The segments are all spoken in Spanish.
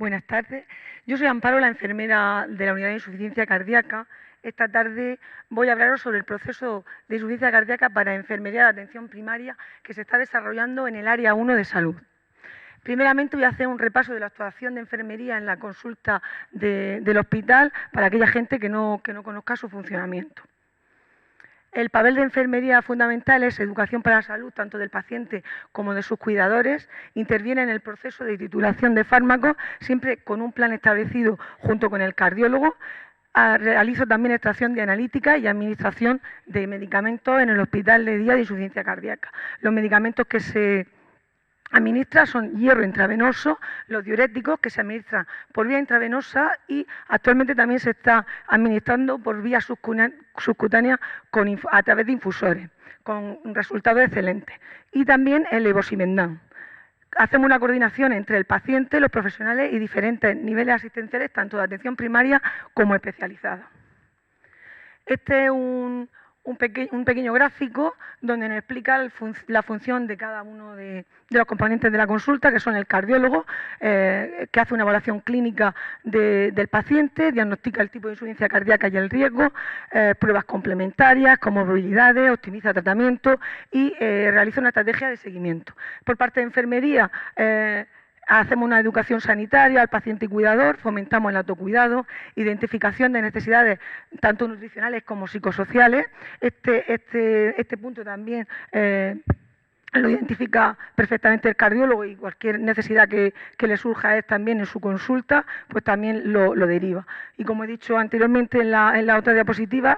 buenas tardes. Yo soy Amparo, la enfermera de la unidad de insuficiencia cardíaca. Esta tarde voy a hablaros sobre el proceso de insuficiencia cardíaca para enfermería de atención primaria que se está desarrollando en el área 1 de salud. Primeramente voy a hacer un repaso de la actuación de enfermería en la consulta del hospital para aquella gente que no conozca su funcionamiento. El papel de enfermería fundamental es educación para la salud, tanto del paciente como de sus cuidadores. Interviene en el proceso de titulación de fármacos, siempre con un plan establecido junto con el cardiólogo. Realizo también extracción de analítica y administración de medicamentos en el hospital de día de insuficiencia cardíaca. Los medicamentos que se administra son hierro intravenoso, los diuréticos que se administran por vía intravenosa y actualmente también se está administrando por vía subcutánea a través de infusores, con resultados excelentes. Y también el levosimendan. Hacemos una coordinación entre el paciente, los profesionales y diferentes niveles asistenciales, tanto de atención primaria como especializada. Este es un pequeño gráfico donde nos explica la función de cada uno de los componentes de la consulta, que son el cardiólogo, que hace una evaluación clínica del paciente, diagnostica el tipo de insuficiencia cardíaca y el riesgo, pruebas complementarias, comorbilidades, optimiza tratamiento y realiza una estrategia de seguimiento. Por parte de enfermería, hacemos una educación sanitaria al paciente y cuidador, fomentamos el autocuidado, identificación de necesidades tanto nutricionales como psicosociales. Este punto también lo identifica perfectamente el cardiólogo y cualquier necesidad que le surja a él también en su consulta, pues también lo deriva. Y como he dicho anteriormente en la otra diapositiva,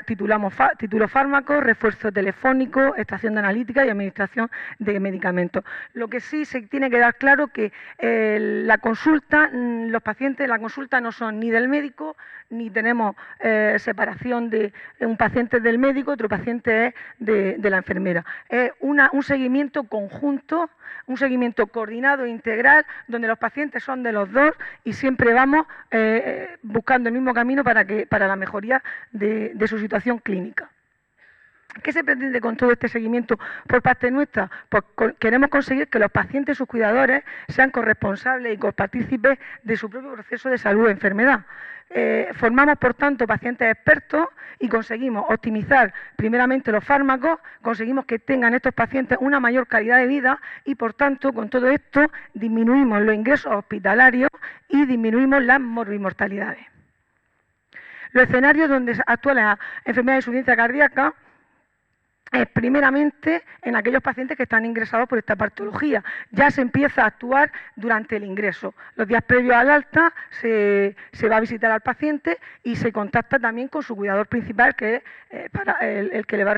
título fármacos, refuerzo telefónico, extracción de analítica y administración de medicamentos. Lo que sí se tiene que dar claro que la consulta, los pacientes en la consulta no son ni del médico, ni tenemos separación de un paciente del médico, otro paciente es de la enfermera. Es un seguimiento conjunto, un seguimiento coordinado e integral, donde los pacientes son de los dos y siempre vamos buscando el mismo camino para la mejoría de su situación clínica. ¿Qué se pretende con todo este seguimiento por parte nuestra? Pues queremos conseguir que los pacientes y sus cuidadores sean corresponsables y copartícipes de su propio proceso de salud o enfermedad. Formamos, por tanto, pacientes expertos y conseguimos optimizar primeramente los fármacos, conseguimos que tengan estos pacientes una mayor calidad de vida y, por tanto, con todo esto disminuimos los ingresos hospitalarios y disminuimos las morbimortalidades. Los escenarios donde actúa la enfermedad de insuficiencia cardíaca primeramente en aquellos pacientes que están ingresados por esta patología. Ya se empieza a actuar durante el ingreso. Los días previos al alta se va a visitar al paciente y se contacta también con su cuidador principal, que es el que le va a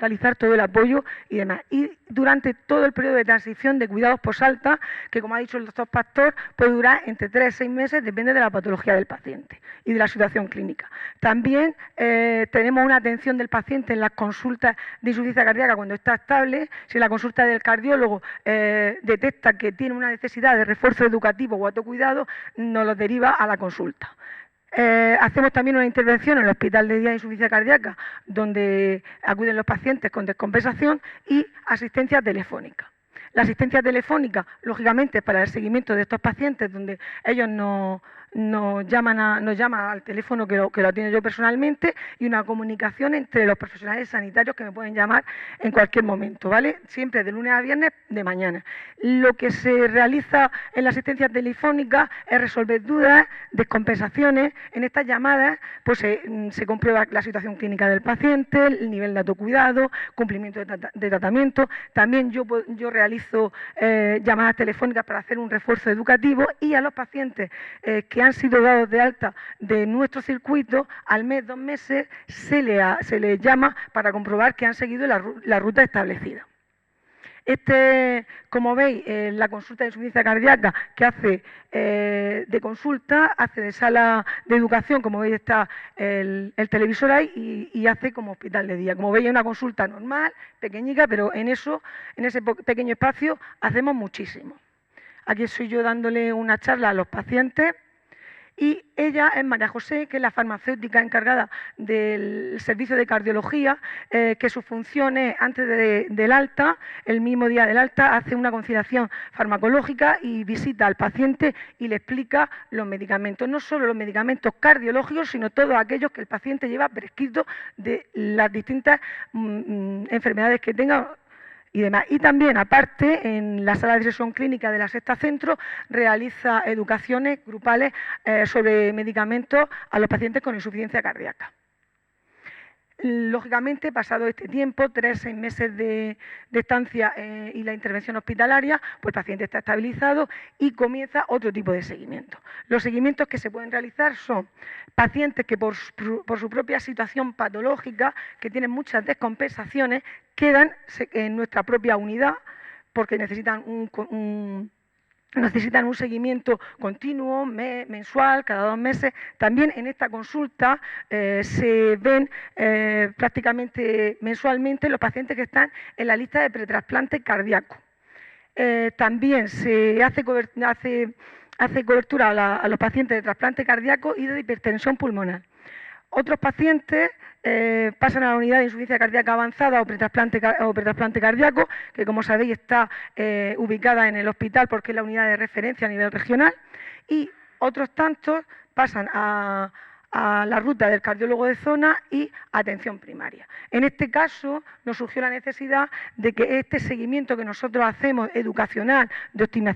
realizar todo el apoyo y demás. Y durante todo el periodo de transición de cuidados posalta, que como ha dicho el doctor Pastor, puede durar entre 3 y 6 meses, depende de la patología del paciente y de la situación clínica. También tenemos una atención del paciente en las consultas de insuficiencia cardíaca cuando está estable. Si la consulta del cardiólogo detecta que tiene una necesidad de refuerzo educativo o autocuidado, nos lo deriva a la consulta. Hacemos también una intervención en el hospital de día de insuficiencia cardíaca, donde acuden los pacientes con descompensación y asistencia telefónica. La asistencia telefónica, lógicamente, es para el seguimiento de estos pacientes, donde ellos nos llaman al teléfono que lo atiendo yo personalmente, y una comunicación entre los profesionales sanitarios que me pueden llamar en cualquier momento, ¿vale? Siempre de lunes a viernes de mañana. Lo que se realiza en la asistencia telefónica es resolver dudas, descompensaciones. En estas llamadas pues se comprueba la situación clínica del paciente, el nivel de autocuidado, cumplimiento de tratamiento. También yo realizo llamadas telefónicas para hacer un refuerzo educativo, y a los pacientes que han sido dados de alta de nuestro circuito, al mes, 2 meses, se les llama para comprobar que han seguido la ruta establecida. Como veis, la consulta de insuficiencia cardíaca que hace de consulta, hace de sala de educación, como veis está el televisor ahí, y hace como hospital de día. Como veis, es una consulta normal, pequeñica, pero en ese pequeño espacio hacemos muchísimo. Aquí soy yo dándole una charla a los pacientes. Y ella es María José, que es la farmacéutica encargada del servicio de cardiología, que su función es, antes del alta, el mismo día del alta, hace una conciliación farmacológica y visita al paciente y le explica los medicamentos, no solo los medicamentos cardiológicos, sino todos aquellos que el paciente lleva prescritos de las distintas enfermedades que tenga y demás. Y también, aparte, en la sala de sesión clínica de la Sexta Centro, realiza educaciones grupales sobre medicamentos a los pacientes con insuficiencia cardíaca. Lógicamente, pasado este tiempo, 3-6 meses de estancia y la intervención hospitalaria, pues el paciente está estabilizado y comienza otro tipo de seguimiento. Los seguimientos que se pueden realizar son pacientes que por su propia situación patológica, que tienen muchas descompensaciones, quedan en nuestra propia unidad porque necesitan un seguimiento continuo, mensual, cada 2 meses. También en esta consulta se ven prácticamente mensualmente los pacientes que están en la lista de pretrasplante cardíaco. También se hace cobertura a los pacientes de trasplante cardíaco y de hipertensión pulmonar. Otros pacientes pasan a la unidad de insuficiencia cardíaca avanzada o pretrasplante cardíaco, que como sabéis está ubicada en el hospital porque es la unidad de referencia a nivel regional, y otros tantos pasan a la ruta del cardiólogo de zona y atención primaria. En este caso nos surgió la necesidad de que este seguimiento que nosotros hacemos educacional, de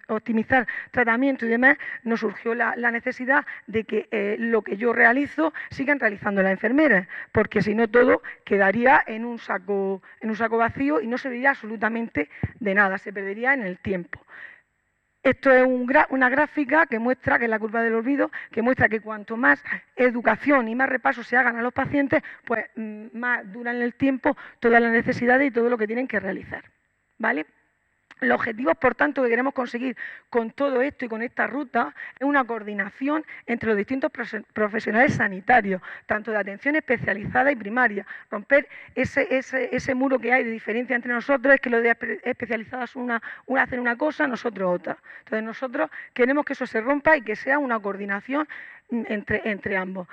optimizar tratamiento y demás, nos surgió la necesidad de que lo que yo realizo sigan realizando las enfermeras, porque si no todo quedaría en un saco vacío y no serviría absolutamente de nada, se perdería en el tiempo. Esto es una gráfica que muestra, que es la curva del olvido, que muestra que cuanto más educación y más repasos se hagan a los pacientes, pues más duran el tiempo todas las necesidades y todo lo que tienen que realizar, ¿vale? Los objetivos, por tanto, que queremos conseguir con todo esto y con esta ruta es una coordinación entre los distintos profesionales sanitarios, tanto de atención especializada y primaria, romper ese muro que hay de diferencia entre nosotros, es que los de especializadas una hacen una cosa, nosotros otra. Entonces nosotros queremos que eso se rompa y que sea una coordinación entre ambos.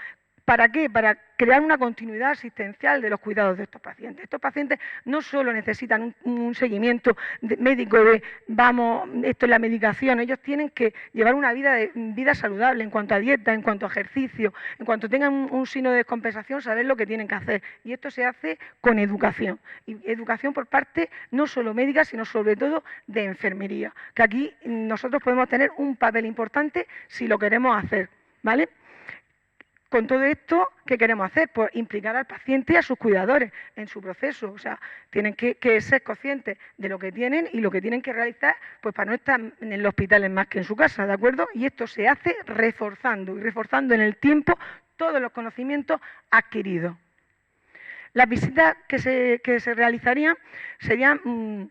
¿Para qué? Para crear una continuidad asistencial de los cuidados de estos pacientes. Estos pacientes no solo necesitan un seguimiento médico de, vamos, esto es la medicación, ellos tienen que llevar una vida saludable en cuanto a dieta, en cuanto a ejercicio, en cuanto tengan un signo de descompensación, saber lo que tienen que hacer. Y esto se hace con educación. Y educación por parte no solo médica, sino sobre todo de enfermería. Que aquí nosotros podemos tener un papel importante si lo queremos hacer, ¿vale? Con todo esto, ¿qué queremos hacer? Pues implicar al paciente y a sus cuidadores en su proceso. O sea, tienen que ser conscientes de lo que tienen y lo que tienen que realizar, pues para no estar en el hospital más que en su casa, ¿de acuerdo? Y esto se hace reforzando en el tiempo todos los conocimientos adquiridos. Las visitas que se realizarían serían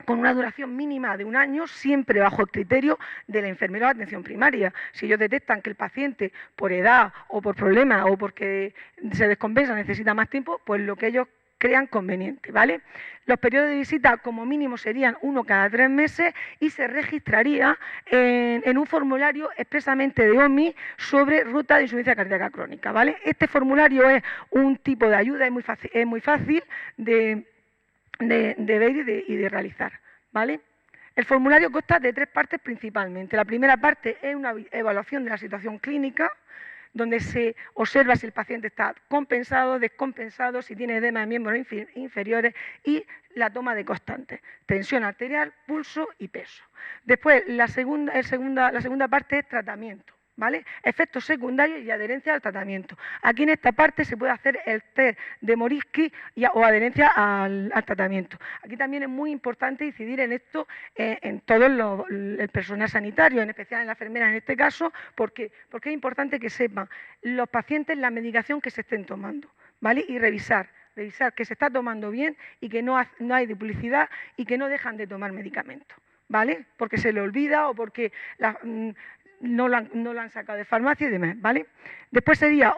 con una duración mínima de 1 año, siempre bajo el criterio de la enfermera de atención primaria. Si ellos detectan que el paciente, por edad o por problemas o porque se descompensa, necesita más tiempo, pues lo que ellos crean conveniente, ¿vale? Los periodos de visita como mínimo serían 1 cada 3 meses y se registraría en un formulario expresamente de OMI sobre ruta de insuficiencia cardíaca crónica, ¿vale? Este formulario es un tipo de ayuda, es muy fácil de ver y de realizar, ¿vale? El formulario consta de 3 partes principalmente. La primera parte es una evaluación de la situación clínica, donde se observa si el paciente está compensado, descompensado, si tiene edema de miembros inferiores y la toma de constantes, tensión arterial, pulso y peso. Después, la segunda parte es tratamiento, ¿vale? Efectos secundarios y adherencia al tratamiento. Aquí en esta parte se puede hacer el test de Morisky o adherencia al tratamiento. Aquí también es muy importante incidir en esto en todo el personal sanitario, en especial en la enfermera en este caso, porque es importante que sepan los pacientes la medicación que se estén tomando, ¿vale? Y revisar que se está tomando bien y que no hay duplicidad y que no dejan de tomar medicamentos, ¿vale? Porque se le olvida o porque no lo han sacado de farmacia y demás, ¿vale? Después sería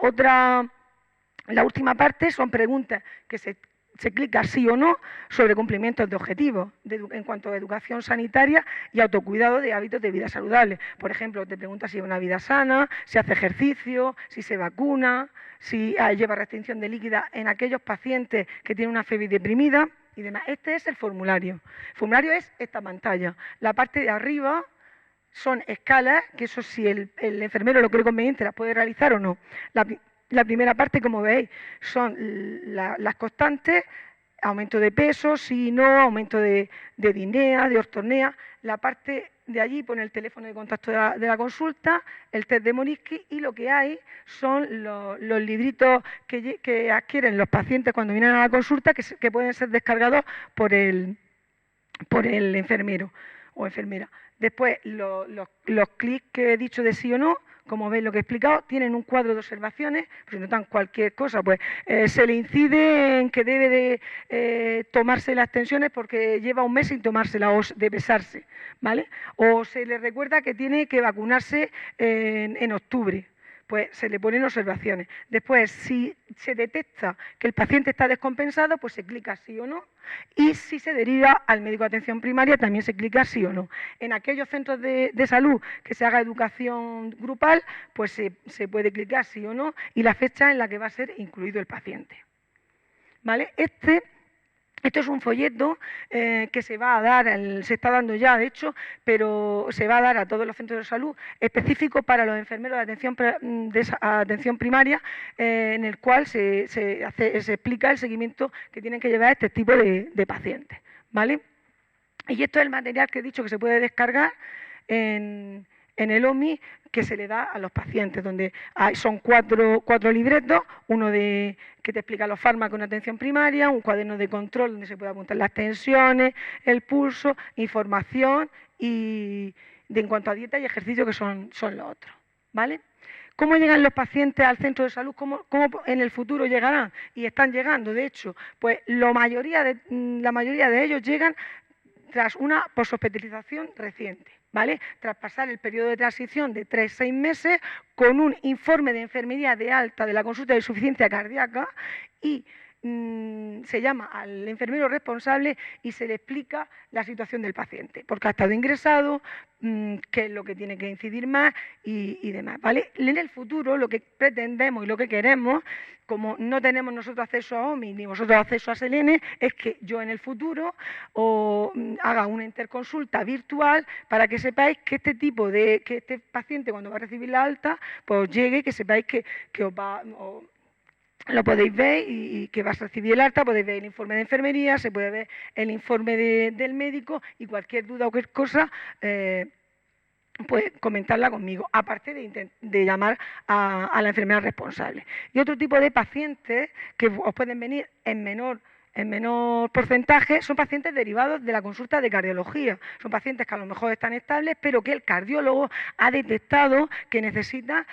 la última parte, son preguntas que se se clica sí o no sobre cumplimientos de objetivos en cuanto a educación sanitaria y autocuidado de hábitos de vida saludables. Por ejemplo, te pregunta si lleva una vida sana, si hace ejercicio, si se vacuna, si lleva restricción de líquida en aquellos pacientes que tienen una fiebre deprimida y demás. Este es el formulario. El formulario es esta pantalla. La parte de arriba son escalas, que eso si el enfermero lo cree conveniente las puede realizar o no. La primera parte, como veis, son las constantes, aumento de peso, sí, no, aumento de disnea, de ortornea. La parte de allí pone el teléfono de contacto de la consulta, el test de Moninsky, y lo que hay son los libritos que adquieren los pacientes cuando vienen a la consulta, que pueden ser descargados por el enfermero o enfermera. Después, los clics que he dicho de sí o no, como veis lo que he explicado, tienen un cuadro de observaciones, pues si notan cualquier cosa, pues se le incide en que debe de tomarse las tensiones porque lleva un mes sin tomársela o de pesarse, ¿vale? O se le recuerda que tiene que vacunarse en octubre. Pues se le ponen observaciones. Después, si se detecta que el paciente está descompensado, pues se clica sí o no. Y si se deriva al médico de atención primaria, también se clica sí o no. En aquellos centros de salud que se haga educación grupal, pues se puede clicar sí o no y la fecha en la que va a ser incluido el paciente. ¿Vale? Esto es un folleto que se va a dar, se está dando ya de hecho, pero se va a dar a todos los centros de salud, específico para los enfermeros de atención primaria, en el cual se explica el seguimiento que tienen que llevar este tipo de pacientes, ¿vale? Y esto es el material que he dicho que se puede descargar en el OMI que se le da a los pacientes, donde son cuatro libretos, uno que te explica los fármacos en atención primaria, un cuaderno de control donde se puede apuntar las tensiones, el pulso, información y en cuanto a dieta y ejercicio, que son los otros, ¿vale? ¿Cómo llegan los pacientes al centro de salud? ¿Cómo en el futuro llegarán? Y están llegando, de hecho, pues la mayoría de ellos llegan tras una poshospitalización reciente, ¿vale? Tras pasar el periodo de transición de 3-6 meses con un informe de enfermería de alta de la consulta de insuficiencia cardíaca y se llama al enfermero responsable y se le explica la situación del paciente, porque ha estado ingresado, qué es lo que tiene que incidir más y demás, ¿vale? En el futuro lo que pretendemos y lo que queremos, como no tenemos nosotros acceso a OMI ni vosotros acceso a Selene, es que yo en el futuro haga una interconsulta virtual para que sepáis que que este paciente cuando va a recibir la alta, pues llegue, que sepáis que os va... lo podéis ver y que vas a recibir el alta, podéis ver el informe de enfermería, se puede ver el informe del médico y cualquier duda o cualquier cosa, pues comentarla conmigo, aparte de llamar a la enfermera responsable. Y otro tipo de pacientes que os pueden venir en menor porcentaje son pacientes derivados de la consulta de cardiología. Son pacientes que a lo mejor están estables, pero que el cardiólogo ha detectado que necesitan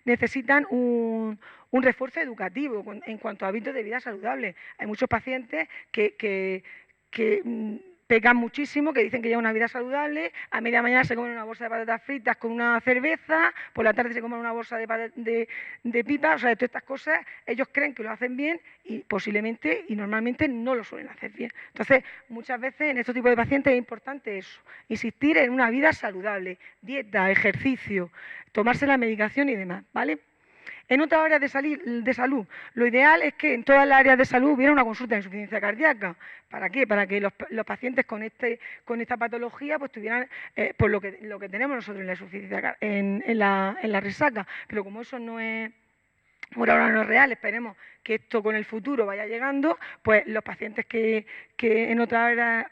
necesitan un refuerzo educativo en cuanto a hábitos de vida saludable. Hay muchos pacientes que pecan muchísimo, que dicen que llevan una vida saludable, a media mañana se comen una bolsa de patatas fritas con una cerveza, por la tarde se comen una bolsa de pipas, o sea, de todas estas cosas, ellos creen que lo hacen bien y posiblemente y normalmente no lo suelen hacer bien. Entonces, muchas veces en estos tipos de pacientes es importante eso, insistir en una vida saludable, dieta, ejercicio, tomarse la medicación y demás, ¿vale? En otras áreas de salud, lo ideal es que en todas las áreas de salud hubiera una consulta de insuficiencia cardíaca. ¿Para qué? Para que los pacientes con esta patología pues tuvieran pues lo que tenemos nosotros en la insuficiencia en la resaca. Pero como eso no es, por ahora no es real, esperemos que esto con el futuro vaya llegando, pues los pacientes que en otras áreas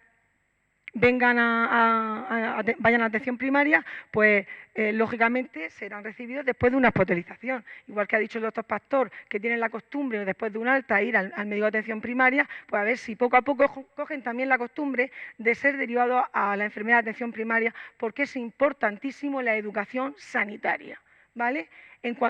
vayan a atención primaria, pues lógicamente serán recibidos después de una hospitalización. Igual que ha dicho el doctor Pastor, que tienen la costumbre después de un alta ir al médico de atención primaria, pues a ver si poco a poco cogen también la costumbre de ser derivados a la enfermedad de atención primaria, porque es importantísimo la educación sanitaria, ¿vale?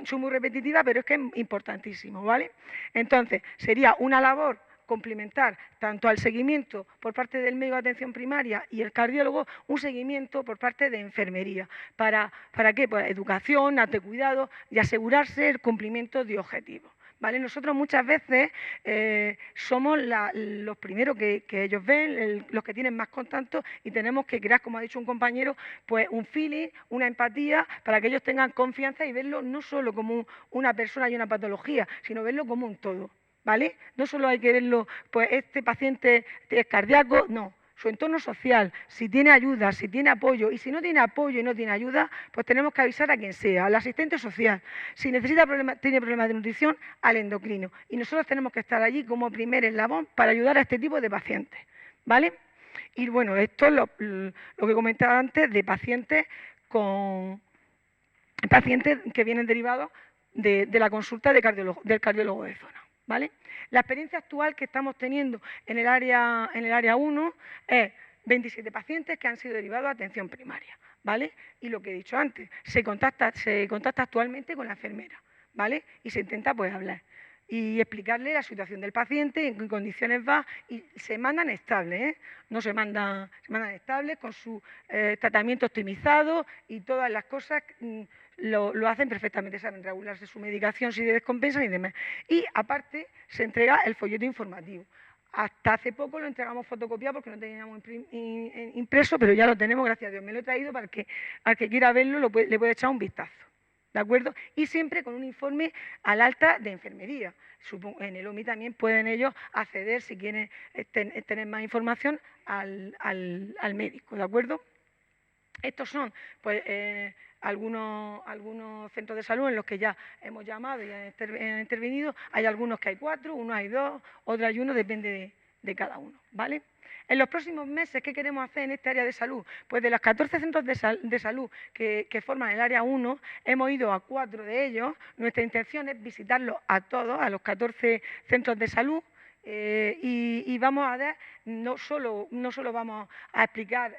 Soy muy repetitiva, pero es que es importantísimo, ¿vale? Entonces, sería una labor complementar tanto al seguimiento por parte del médico de atención primaria y el cardiólogo, un seguimiento por parte de enfermería. ¿Para qué? Pues educación, cuidado y asegurarse el cumplimiento de objetivos. ¿Vale? Nosotros muchas veces somos los primeros que ellos ven, los que tienen más contacto, y tenemos que crear, como ha dicho un compañero, pues un feeling, una empatía, para que ellos tengan confianza y verlo no solo como una persona y una patología, sino verlo como un todo. ¿Vale? No solo hay que verlo, pues este paciente es cardíaco, no. Su entorno social, si tiene ayuda, si tiene apoyo, y si no tiene apoyo y no tiene ayuda, pues tenemos que avisar a quien sea, al asistente social. Si tiene problemas de nutrición, al endocrino. Y nosotros tenemos que estar allí como primer eslabón para ayudar a este tipo de pacientes. ¿Vale? Y bueno, esto es lo que comentaba antes de pacientes que vienen derivados de la consulta del cardiólogo de zona. ¿Vale? La experiencia actual que estamos teniendo en el área 1 es 27 pacientes que han sido derivados a atención primaria, ¿vale? Y lo que he dicho antes, se contacta actualmente con la enfermera, ¿vale? Y se intenta pues hablar y explicarle la situación del paciente, en qué condiciones va, y se mandan estables, ¿eh? No se mandan estables con su tratamiento optimizado y todas las cosas. Lo hacen perfectamente, saben regularse su medicación si descompensan y demás. Y aparte se entrega el folleto informativo. Hasta hace poco lo entregamos fotocopiado porque no teníamos impreso, pero ya lo tenemos, gracias a Dios. Me lo he traído para que al que quiera verlo le puede echar un vistazo. ¿De acuerdo? Y siempre con un informe al alta de enfermería. En el OMI también pueden ellos acceder, si quieren tener más información, al médico. ¿De acuerdo? Estos son pues, algunos centros de salud en los que ya hemos llamado y han intervenido. Hay algunos que hay 4, unos hay 2, otros hay 1, depende de cada uno. ¿Vale? En los próximos meses, ¿qué queremos hacer en este área de salud? Pues de los 14 centros de salud que forman el área 1, hemos ido a 4 de ellos. Nuestra intención es visitarlos a todos, a los 14 centros de salud. Y vamos a dar, no solo vamos a explicar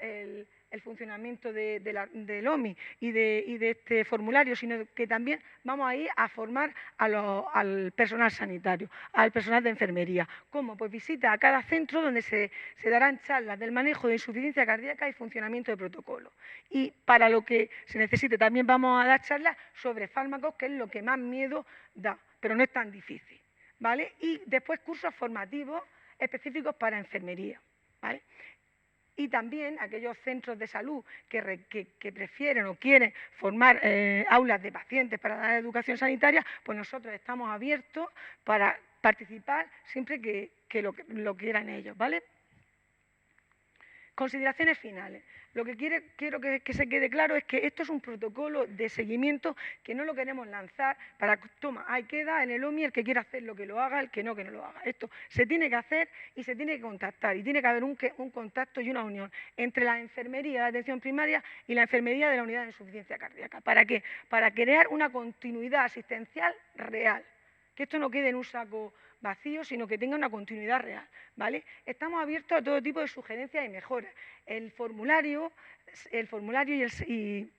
el funcionamiento del OMI y de este formulario, sino que también vamos a ir a formar al personal sanitario, al personal de enfermería. ¿Cómo? Pues visita a cada centro donde se darán charlas del manejo de insuficiencia cardíaca y funcionamiento de protocolo. Y para lo que se necesite también vamos a dar charlas sobre fármacos, que es lo que más miedo da, pero no es tan difícil. ¿Vale? Y después cursos formativos específicos para enfermería. ¿Vale? Y también aquellos centros de salud que prefieren o quieren formar aulas de pacientes para dar educación sanitaria, pues nosotros estamos abiertos para participar siempre que lo quieran ellos. ¿Vale? Consideraciones finales. Lo que quiero que se quede claro es que esto es un protocolo de seguimiento que no lo queremos lanzar para, toma, ahí queda en el OMI, el que quiera hacerlo que lo haga, el que no lo haga. Esto se tiene que hacer y se tiene que contactar y tiene que haber un contacto y una unión entre la enfermería de atención primaria y la enfermería de la unidad de insuficiencia cardíaca. ¿Para qué? Para crear una continuidad asistencial real. Que esto no quede en un saco vacío, sino que tenga una continuidad real, ¿vale? Estamos abiertos a todo tipo de sugerencias y mejoras. El formulario y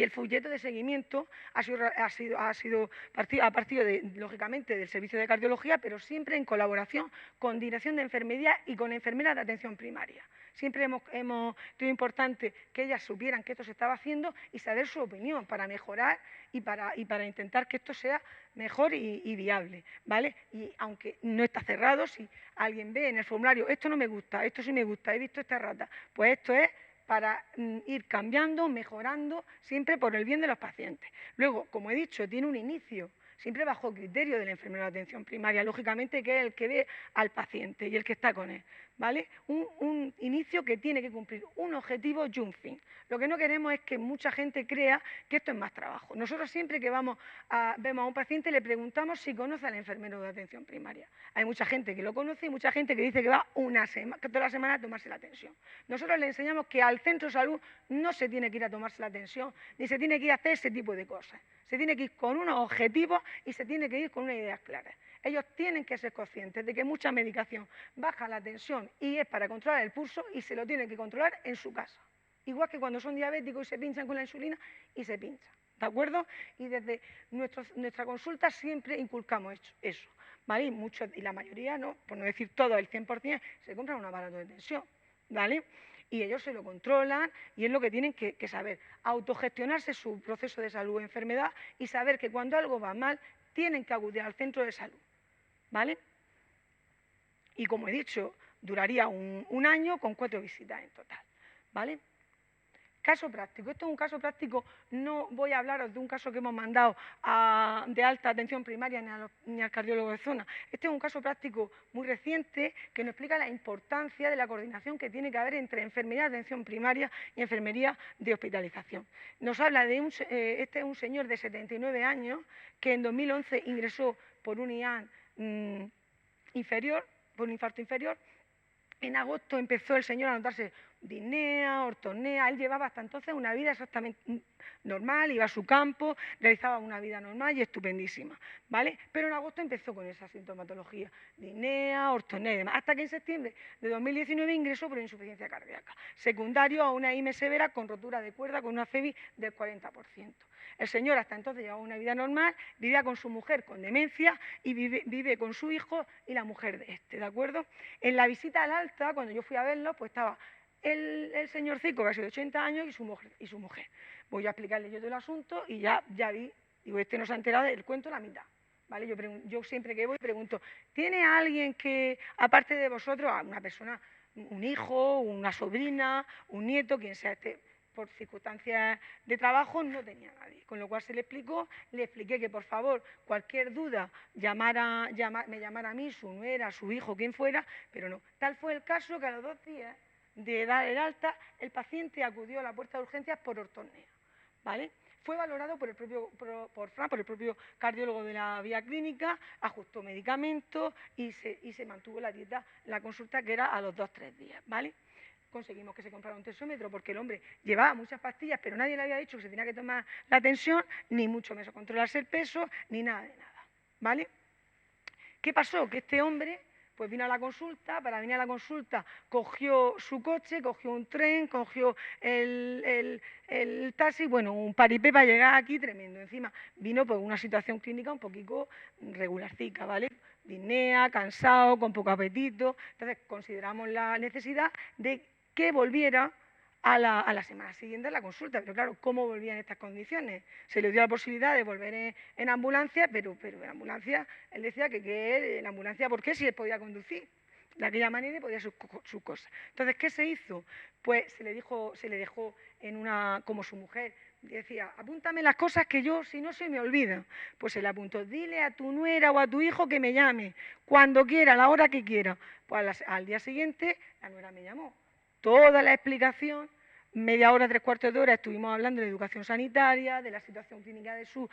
el folleto de seguimiento ha partido lógicamente, del servicio de cardiología, pero siempre en colaboración con dirección de enfermería y con enfermeras de atención primaria. Siempre hemos tenido importante que ellas supieran que esto se estaba haciendo y saber su opinión para mejorar y para intentar que esto sea mejor y viable, ¿vale? Y aunque no está cerrado, si alguien ve en el formulario, esto no me gusta, esto sí me gusta, he visto esta rata, pues esto es para ir cambiando, mejorando, siempre por el bien de los pacientes. Luego, como he dicho, tiene un inicio, siempre bajo criterio del enfermero de atención primaria, lógicamente, que es el que ve al paciente y el que está con él, ¿vale? Un inicio que tiene que cumplir un objetivo y un fin. Lo que no queremos es que mucha gente crea que esto es más trabajo. Nosotros siempre que vemos a un paciente le preguntamos si conoce al enfermero de atención primaria. Hay mucha gente que lo conoce y mucha gente que dice que va toda la semana a tomarse la tensión. Nosotros le enseñamos que al centro de salud no se tiene que ir a tomarse la tensión, ni se tiene que ir a hacer ese tipo de cosas. Se tiene que ir con unos objetivos y se tiene que ir con unas ideas claras. Ellos tienen que ser conscientes de que mucha medicación baja la tensión y es para controlar el pulso y se lo tienen que controlar en su casa. Igual que cuando son diabéticos y se pinchan con la insulina y se pinchan. ¿De acuerdo? Y desde nuestra consulta siempre inculcamos eso. ¿vale? Y la mayoría, no, por no decir todo, el 100%, se compran un aparato de tensión, ¿vale? Y ellos se lo controlan y es lo que tienen que saber, autogestionarse su proceso de salud o enfermedad y saber que cuando algo va mal, tienen que acudir al centro de salud, ¿vale? Y como he dicho, duraría un año con 4 visitas en total, ¿vale? Caso práctico. Esto es un caso práctico, no voy a hablaros de un caso que hemos mandado de alta atención primaria ni al cardiólogo de zona. Este es un caso práctico muy reciente que nos explica la importancia de la coordinación que tiene que haber entre enfermería de atención primaria y enfermería de hospitalización. Nos habla de este es un señor de 79 años que en 2011 ingresó por un IAN inferior, por un infarto inferior. En agosto empezó el señor a notarse disnea, ortopnea, él llevaba hasta entonces una vida exactamente normal, iba a su campo, realizaba una vida normal y estupendísima, ¿vale? Pero en agosto empezó con esa sintomatología, disnea, ortopnea y demás, hasta que en septiembre de 2019 ingresó por insuficiencia cardíaca, secundario a una IME severa con rotura de cuerda con una FEBI del 40%. El señor hasta entonces llevaba una vida normal, vivía con su mujer con demencia y vive con su hijo y la mujer de este, ¿de acuerdo? En la visita al alta, cuando yo fui a verlo, pues estaba el señorcico, que ha sido de 80 años, y su mujer. Voy a explicarle yo todo el asunto y ya vi, digo, este no se ha enterado del cuento la mitad. ¿Vale? Yo siempre que voy pregunto, ¿tiene alguien que, aparte de vosotros, una persona, un hijo, una sobrina, un nieto, quien sea por circunstancias de trabajo, no tenía nadie. Con lo cual se le expliqué que por favor, cualquier duda, me llamara a mí, su nuera, su hijo, quien fuera, pero no. Tal fue el caso que a los 2 días de dar el alta, el paciente acudió a la puerta de urgencias por ortopnea, ¿vale? Fue valorado por el propio cardiólogo de la vía clínica, ajustó medicamentos y se mantuvo la dieta, la consulta que era a los 2-3 días, ¿vale? Conseguimos que se comprara un tensiómetro porque el hombre llevaba muchas pastillas, pero nadie le había dicho que se tenía que tomar la tensión, ni mucho menos controlarse el peso, ni nada de nada, ¿vale? ¿Qué pasó? Que este hombre pues vino a la consulta, para venir a la consulta cogió su coche, cogió un tren, cogió el taxi, bueno, un paripé para llegar aquí tremendo. Encima vino por una situación clínica un poquito regularcica, ¿vale? Disnea, cansado, con poco apetito. Entonces consideramos la necesidad de que volviera a la semana siguiente a la consulta. Pero claro, ¿cómo volvía en estas condiciones? Se le dio la posibilidad de volver en ambulancia, pero en ambulancia, él decía que en ambulancia, ¿por qué? Si él podía conducir de aquella manera y podía sus cosas. Entonces, ¿qué se hizo? Pues se le dejó en una, como su mujer decía, apúntame las cosas que yo, si no se me olvida. Pues se le apuntó, dile a tu nuera o a tu hijo que me llame, cuando quiera, a la hora que quiera. Pues al día siguiente, la nuera me llamó. Toda la explicación, media hora, 3/4 de hora, estuvimos hablando de educación sanitaria, de la situación clínica de su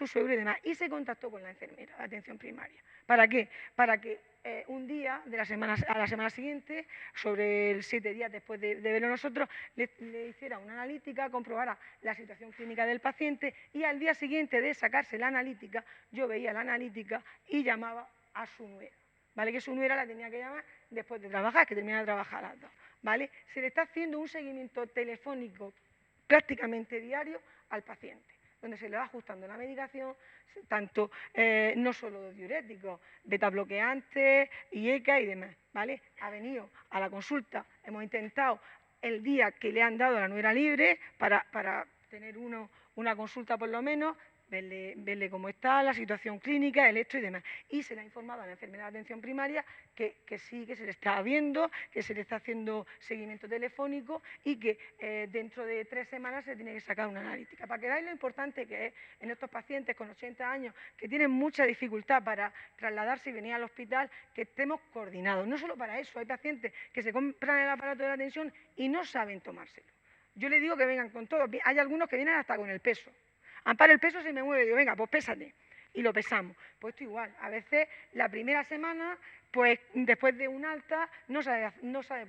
suegro y demás. Y se contactó con la enfermera de atención primaria. ¿Para qué? Para que un día a la semana siguiente, sobre 7 días después de verlo nosotros, le hiciera una analítica, comprobara la situación clínica del paciente y al día siguiente de sacarse la analítica, yo veía la analítica y llamaba a su nuera. ¿Vale? Que su nuera la tenía que llamar después de trabajar, que terminaba de trabajar a las 2. ¿Vale? Se le está haciendo un seguimiento telefónico prácticamente diario al paciente, donde se le va ajustando la medicación, tanto no solo diuréticos, betabloqueantes, IECA y demás, ¿vale? Ha venido a la consulta, hemos intentado el día que le han dado a la nuera libre para tener una consulta por lo menos, verle cómo está, la situación clínica, el esto y demás. Y se le ha informado a la enfermera de atención primaria que sí, que se le está viendo, que se le está haciendo seguimiento telefónico y que dentro de 3 semanas se tiene que sacar una analítica. Para que veáis lo importante que es en estos pacientes con 80 años que tienen mucha dificultad para trasladarse y venir al hospital, que estemos coordinados. No solo para eso, hay pacientes que se compran el aparato de la tensión y no saben tomárselo. Yo les digo que vengan con todo. Hay algunos que vienen hasta con el peso. Amparo, el peso se me mueve, digo, venga, pues pésate. Y lo pesamos. Pues esto igual, a veces la primera semana, pues después de un alta, no sabe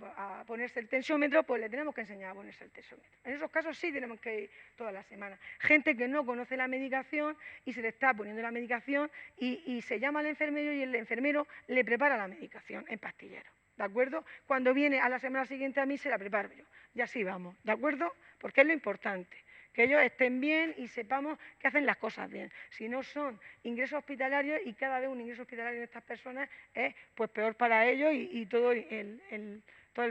ponerse el tensiómetro, pues le tenemos que enseñar a ponerse el tensiómetro. En esos casos sí tenemos que ir todas las semanas. Gente que no conoce la medicación y se le está poniendo la medicación y se llama al enfermero y el enfermero le prepara la medicación en pastillero. ¿De acuerdo? Cuando viene a la semana siguiente a mí se la preparo yo. Y así vamos, ¿de acuerdo? Porque es lo importante. que ellos estén bien y sepamos que hacen las cosas bien. Si no son ingresos hospitalarios y cada vez un ingreso hospitalario de estas personas es pues peor para ellos y todo toda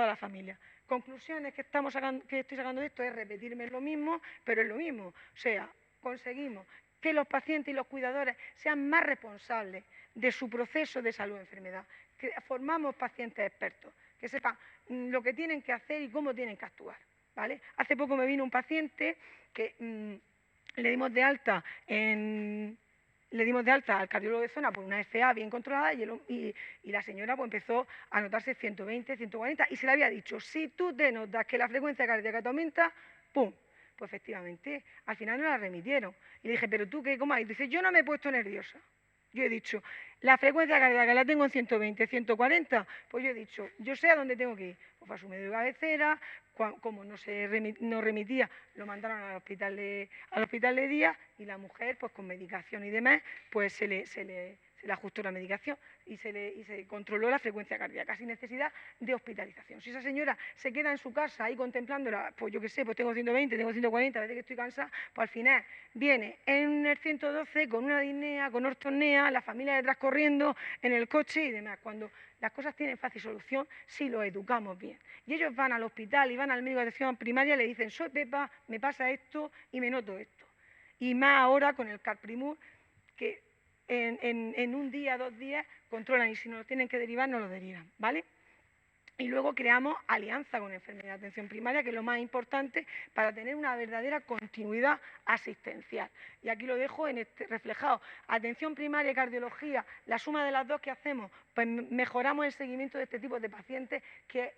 la familia. Conclusiones que estoy sacando de esto es repetirme lo mismo, pero es lo mismo. O sea, conseguimos que los pacientes y los cuidadores sean más responsables de su proceso de salud o enfermedad. Que formamos pacientes expertos, que sepan lo que tienen que hacer y cómo tienen que actuar, ¿vale? Hace poco me vino un paciente que le dimos de alta al cardiólogo de zona por una FA bien controlada y la señora pues empezó a notarse 120, 140 y se le había dicho, si tú te notas que la frecuencia cardíaca te aumenta, ¡pum! Pues efectivamente, al final no la remitieron. Y le dije, ¿pero tú qué? ¿Cómo has? Y dice, yo no me he puesto nerviosa. Yo he dicho, la frecuencia cardíaca la tengo en 120, 140, pues yo he dicho, yo sé a dónde tengo que ir. Pues a su médico de cabecera, como no remitía, lo mandaron al hospital de día y la mujer, pues con medicación y demás, pues se le ajustó la medicación y se controló la frecuencia cardíaca sin necesidad de hospitalización. Si esa señora se queda en su casa ahí contemplándola, pues yo qué sé, pues tengo 120, tengo 140, a veces que estoy cansada, pues al final viene en el 112 con una disnea, con ortopnea, la familia detrás corriendo en el coche y demás. Cuando las cosas tienen fácil solución si los educamos bien. Y ellos van al hospital y van al médico de atención primaria y le dicen, soy Pepa, me pasa esto y me noto esto. Y más ahora con el Carprimur, que en un día, 2 días, controlan y si no lo tienen que derivar, no lo derivan, ¿vale? Y luego creamos alianza con enfermería de atención primaria, que es lo más importante para tener una verdadera continuidad asistencial. Y aquí lo dejo reflejado. Atención primaria y cardiología, la suma de las dos que hacemos, pues mejoramos el seguimiento de este tipo de pacientes que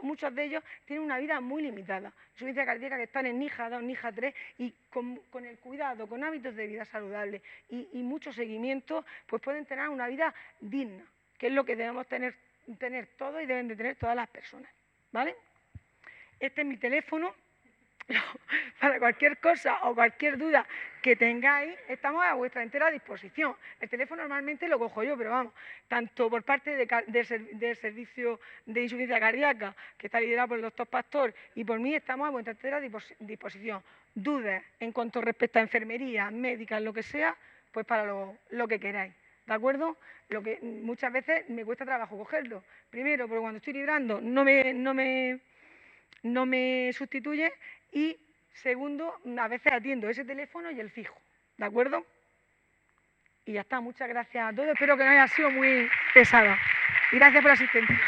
muchos de ellos tienen una vida muy limitada. Insuficiencia cardíaca que están en NIJA 2, NIJA 3 y con el cuidado, con hábitos de vida saludables y mucho seguimiento, pues pueden tener una vida digna, que es lo que debemos tener todo y deben de tener todas las personas, ¿vale? Este es mi teléfono, para cualquier cosa o cualquier duda que tengáis, estamos a vuestra entera disposición. El teléfono normalmente lo cojo yo, pero vamos, tanto por parte del servicio de insuficiencia cardíaca, que está liderado por el doctor Pastor, y por mí estamos a vuestra entera disposición. Dudas en cuanto respecto a enfermería, médicas, lo que sea, pues para lo que queráis. ¿De acuerdo? Lo que muchas veces me cuesta trabajo cogerlo. Primero, porque cuando estoy librando no me sustituye y segundo, a veces atiendo ese teléfono y el fijo. ¿De acuerdo? Y ya está. Muchas gracias a todos. Espero que no haya sido muy pesada. Y gracias por la asistencia.